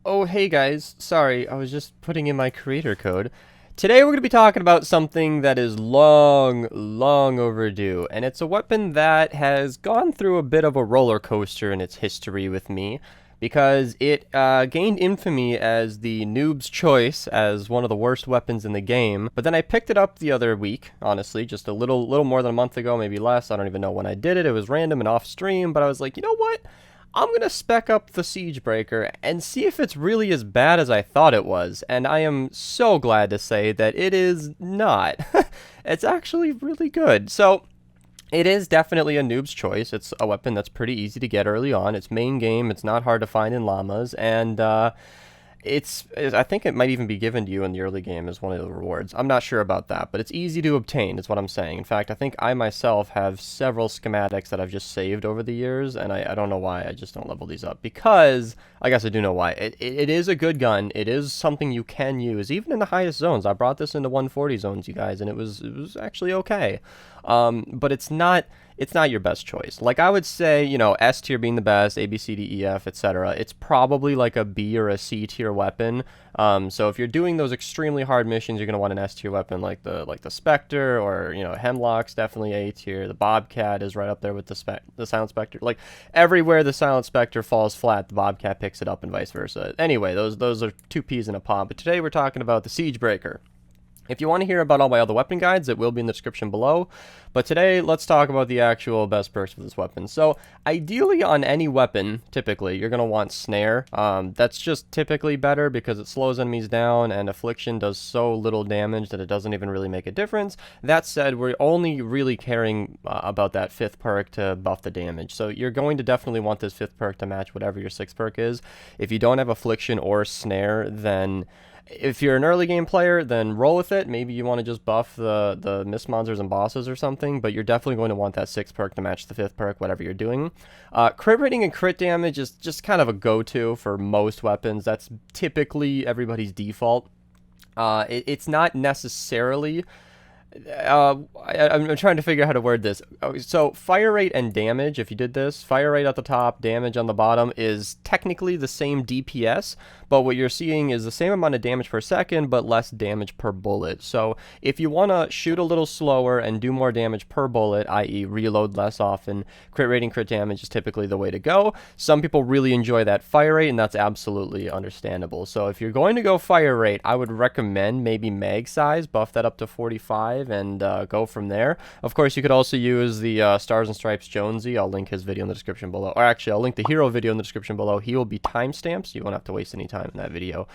Oh, hey guys. Sorry, I was just putting in my creator code. Today we're going to be talking about something that is long overdue, and it's a weapon that has gone through a bit of a roller coaster in its history with me, because it gained infamy as the noob's choice as one of the worst weapons in the game. But then I picked it up the other week, honestly, just a little more than a month ago, maybe less. I don't even know when I did it. It was random and off stream, but I was like, you know what? I'm going to spec up the Siegebreaker and see if it's really as bad as I thought it was, and I am so glad to say that it is not. It's actually really good. So, it is definitely a noob's choice. It's a weapon that's pretty easy to get early on. It's main game, it's not hard to find in llamas, and I think it might even be given to you in the early game as one of the rewards. I'm not sure about that, but it's easy to obtain, is what I'm saying. In fact, I think I myself have several schematics that I've just saved over the years, and I don't know why I just don't level these up. Because, I guess I do know why. It is a good gun. It is something you can use, even in the highest zones. I brought this into 140 zones, you guys, and it was actually okay. But it's not your best choice. Like, I would say, S tier being the best, A, B, C, D, E, F, etc. It's probably like a B or a C tier weapon. So if you're doing those extremely hard missions, you're gonna want an S tier weapon like the Spectre, or Hemlock's definitely A tier. The Bobcat is right up there with the Silent Spectre. Like, everywhere the Silent Spectre falls flat, the Bobcat picks it up, and vice versa. Anyway, those are two peas in a pod. But today we're talking about the Siegebreaker. If you want to hear about all my other weapon guides, it will be in the description below. But today, let's talk about the actual best perks for this weapon. So, ideally on any weapon, typically, you're going to want Snare. That's just typically better because it slows enemies down, and Affliction does so little damage that it doesn't even really make a difference. That said, we're only really caring about that 5th perk to buff the damage. So, you're going to definitely want this 5th perk to match whatever your 6th perk is. If you don't have Affliction or Snare, then if you're an early game player, then roll with it. Maybe you want to just buff the mist monsters and bosses or something, but you're definitely going to want that 6th perk to match the 5th perk, whatever you're doing. Crit rating and crit damage is just kind of a go-to for most weapons. That's typically everybody's default. It's not necessarily... I'm trying to figure out how to word this. So fire rate and damage, if you did this, fire rate at the top, damage on the bottom, is technically the same DPS, but what you're seeing is the same amount of damage per second, but less damage per bullet. So if you want to shoot a little slower and do more damage per bullet, i.e. reload less often, crit rating, crit damage is typically the way to go. Some people really enjoy that fire rate, and that's absolutely understandable. So if you're going to go fire rate, I would recommend maybe mag size, buff that up to 45, and go from there. Of course, you could also use the Stars and Stripes Jonesy. I'll link his video in the description below. Or actually, I'll link the hero video in the description below. He will be timestamped, so you won't have to waste any time in that video.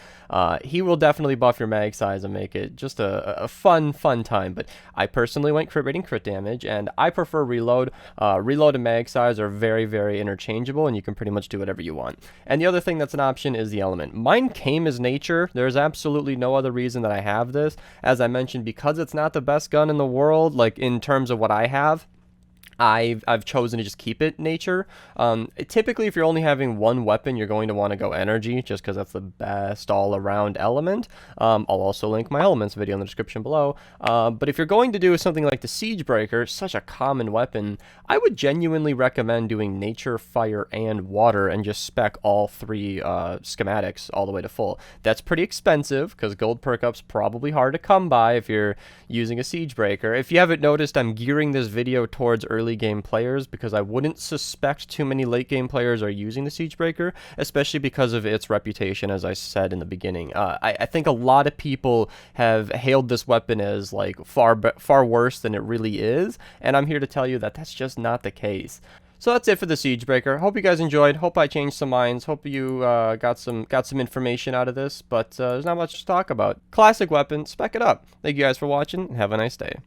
He will definitely buff your mag size and make it just a fun time. But I personally went crit rating, crit damage, and I prefer reload. Reload and mag size are very interchangeable, and you can pretty much do whatever you want. And the other thing that's an option is the element. Mine came as nature. There's absolutely no other reason that I have this. As I mentioned, because it's not the best gun in the world, like in terms of what I have, I've chosen to just keep it nature. Typically, if you're only having one weapon, you're going to want to go energy, just because that's the best all-around element. I'll also link my elements video in the description below. But if you're going to do something like the Siegebreaker, such a common weapon, I would genuinely recommend doing nature, fire, and water, and just spec all 3 schematics all the way to full. That's pretty expensive, because gold perk up's probably hard to come by if you're using a Siegebreaker. If you haven't noticed, I'm gearing this video towards early game players because I wouldn't suspect too many late game players are using the Siegebreaker, especially because of its reputation, as I said in the beginning. I think a lot of people have hailed this weapon as like far worse than it really is, and I'm here to tell you that that's just not the case. So that's it for the Siegebreaker. Hope you guys enjoyed. Hope I changed some minds. Hope you got some information out of this. But there's not much to talk about. Classic weapon. Spec it up. Thank you guys for watching, and have a nice day.